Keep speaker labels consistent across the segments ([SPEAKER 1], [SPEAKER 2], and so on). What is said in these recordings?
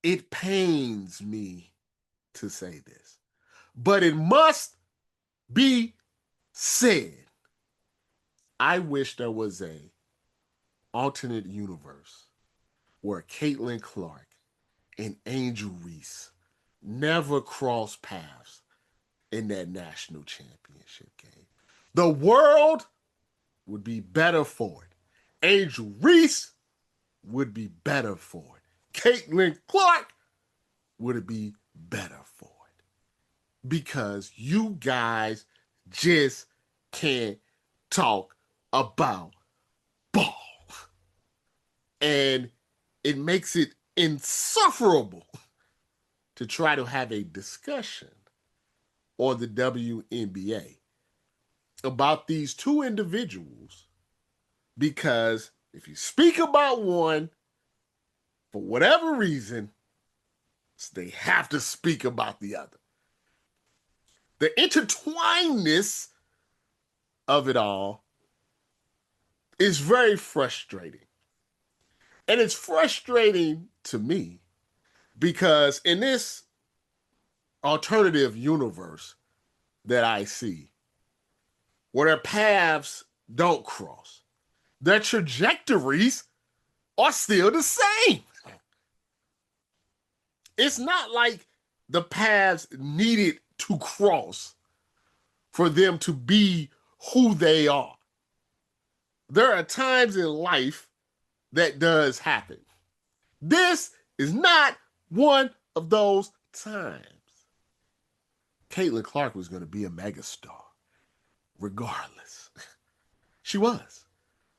[SPEAKER 1] It pains me to say this, but it must be said. I wish there was a alternate universe where Caitlin Clark and Angel Reese never crossed paths in that national championship game. The world would be better for it. Angel Reese would be better for it. Caitlin Clark would be better for it. Because you guys just can't talk about ball. And it makes it insufferable to try to have a discussion on the WNBA about these two individuals, because if you speak about one, for whatever reason, they have to speak about the other. The intertwinedness of it all is very frustrating. And it's frustrating to me because in this alternative universe that I see, where their paths don't cross, their trajectories are still the same. It's not like the paths needed to cross for them to be who they are. There are times in life that does happen. This is not one of those times. Caitlin Clark was going to be a megastar, regardless. She was.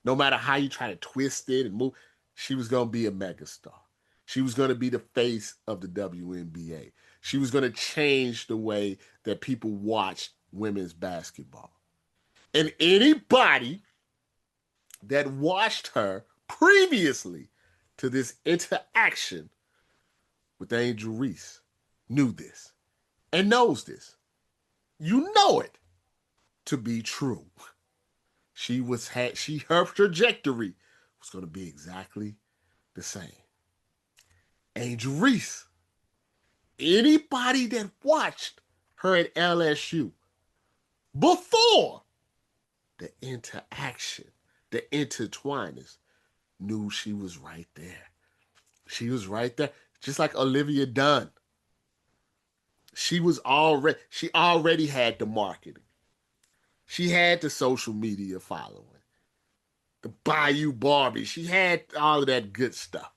[SPEAKER 1] No matter how you try to twist it and move, she was going to be a megastar. She was going to be the face of the WNBA. She was going to change the way that people watch women's basketball. And anybody that watched her previously to this interaction with Angel Reese knew this and knows this. You know it to be true. Her trajectory was going to be exactly the same. Angel Reese, anybody that watched her at LSU before the interaction, the intertwiners, knew she was right there. She was right there. Just like Olivia Dunn. She already had the marketing. She had the social media following. The Bayou Barbie. She had all of that good stuff.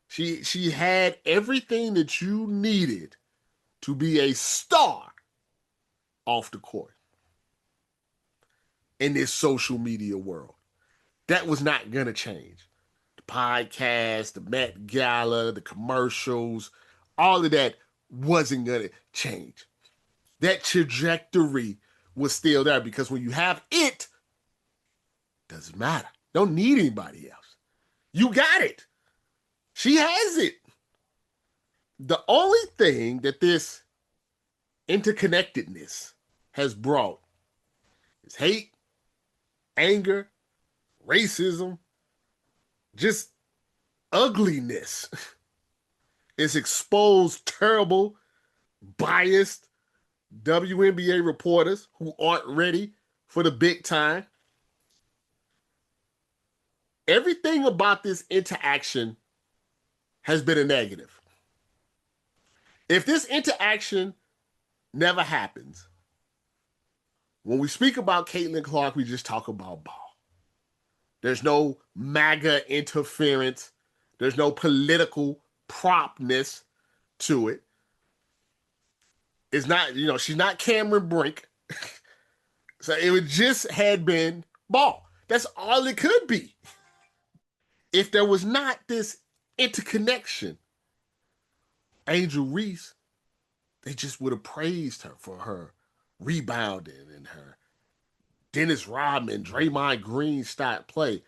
[SPEAKER 1] She had everything that you needed to be a star off the court in this social media world. That was not going to change. The podcast, the Met Gala, the commercials, all of that wasn't going to change. That trajectory was still there because when you have it, doesn't matter. Don't need anybody else. You got it. She has it. The only thing that this interconnectedness has brought is hate, anger, racism, just ugliness. It's exposed terrible, biased WNBA reporters who aren't ready for the big time. Everything about this interaction has been a negative. If this interaction never happens, when we speak about Caitlin Clark, we just talk about ball. There's no MAGA interference. There's no political propness to it. It's not, she's not Cameron Brink. So it would just had been ball. That's all it could be. If there was not this interconnection, Angel Reese, they just would have praised her for her rebounding and her Dennis Rodman, Draymond Green style play.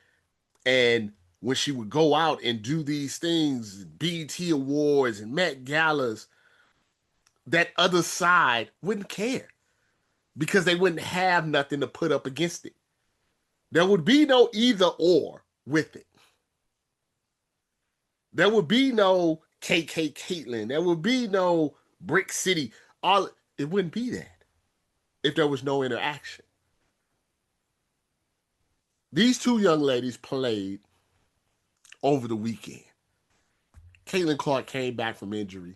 [SPEAKER 1] And when she would go out and do these things, BET Awards and Met Galas, that other side wouldn't care because they wouldn't have nothing to put up against it. There would be no either or with it. There would be no Caitlyn. There would be no Brick City. It wouldn't be that if there was no interaction. These two young ladies played over the weekend. Caitlin Clark came back from injury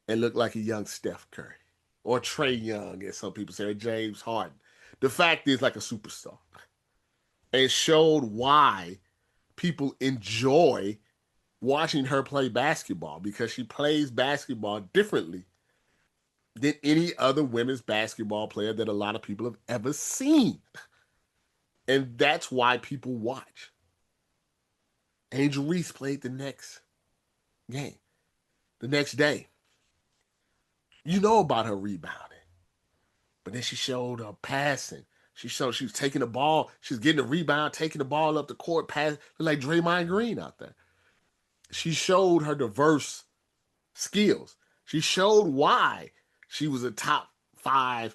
[SPEAKER 1] and looked like a young Steph Curry or Trey Young, as some people say, or James Harden. The fact is, like a superstar, and showed why people enjoy watching her play basketball, because she plays basketball differently than any other women's basketball player that a lot of people have ever seen. And that's why people watch. Angel Reese played the next game, the next day. You know about her rebounding, but then she showed her passing. She showed she was taking the ball. She was getting the rebound, taking the ball up the court, pass like Draymond Green out there. She showed her diverse skills. She showed why she was a top 5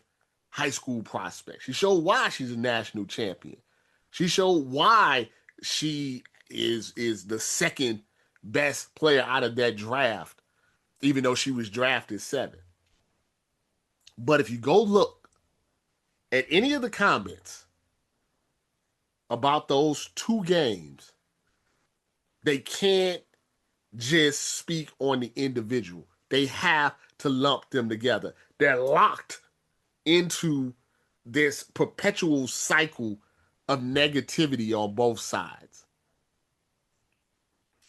[SPEAKER 1] high school prospect. She showed why she's a national champion. She showed why she is the second best player out of that draft, even though she was drafted 7. But if you go look at any of the comments about those 2 games, they can't just speak on the individual. They have to lump them together. They're locked into this perpetual cycle of negativity on both sides.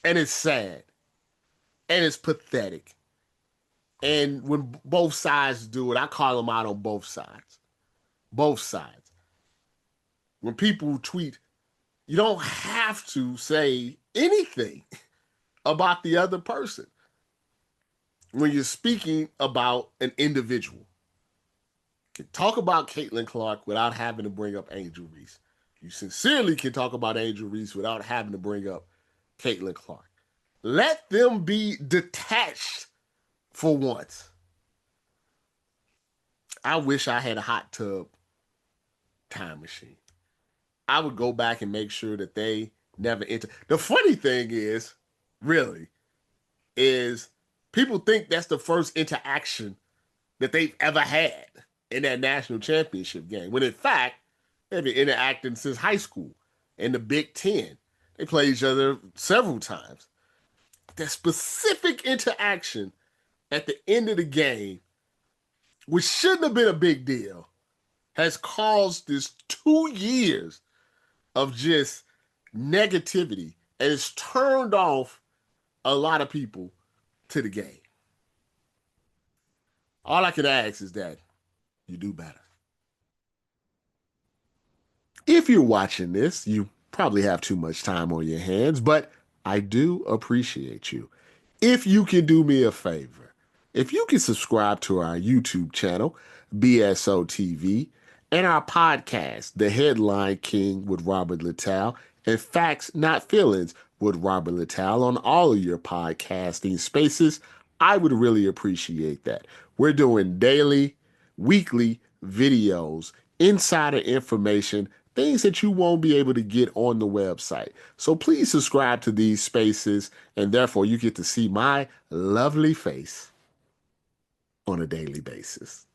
[SPEAKER 1] And it's sad. And it's pathetic. And when both sides do it, I call them out on both sides. Both sides. When people tweet, you don't have to say anything about the other person when you're speaking about an individual. You can talk about Caitlin Clark without having to bring up Angel Reese. You sincerely can talk about Angel Reese without having to bring up Caitlin Clark. Let them be detached for once. I wish I had a hot tub time machine. I would go back and make sure that they never enter. The funny thing is, really, is people think that's the first interaction that they've ever had in that national championship game, when in fact, they've been interacting since high school in the Big Ten. They play each other several times. That specific interaction at the end of the game, which shouldn't have been a big deal, has caused this 2 years of just negativity, and it's turned off a lot of people to the game. All I can ask is that you do better. If you're watching this, you probably have too much time on your hands, but I do appreciate you. If you can do me a favor, if you can subscribe to our YouTube channel, BSO TV, and our podcast, The Headline King with Robert Littal, and Facts Not Feelings with Robert Littal on all of your podcasting spaces, I would really appreciate that. We're doing daily, weekly videos, insider information, things that you won't be able to get on the website. So please subscribe to these spaces, and therefore you get to see my lovely face on a daily basis.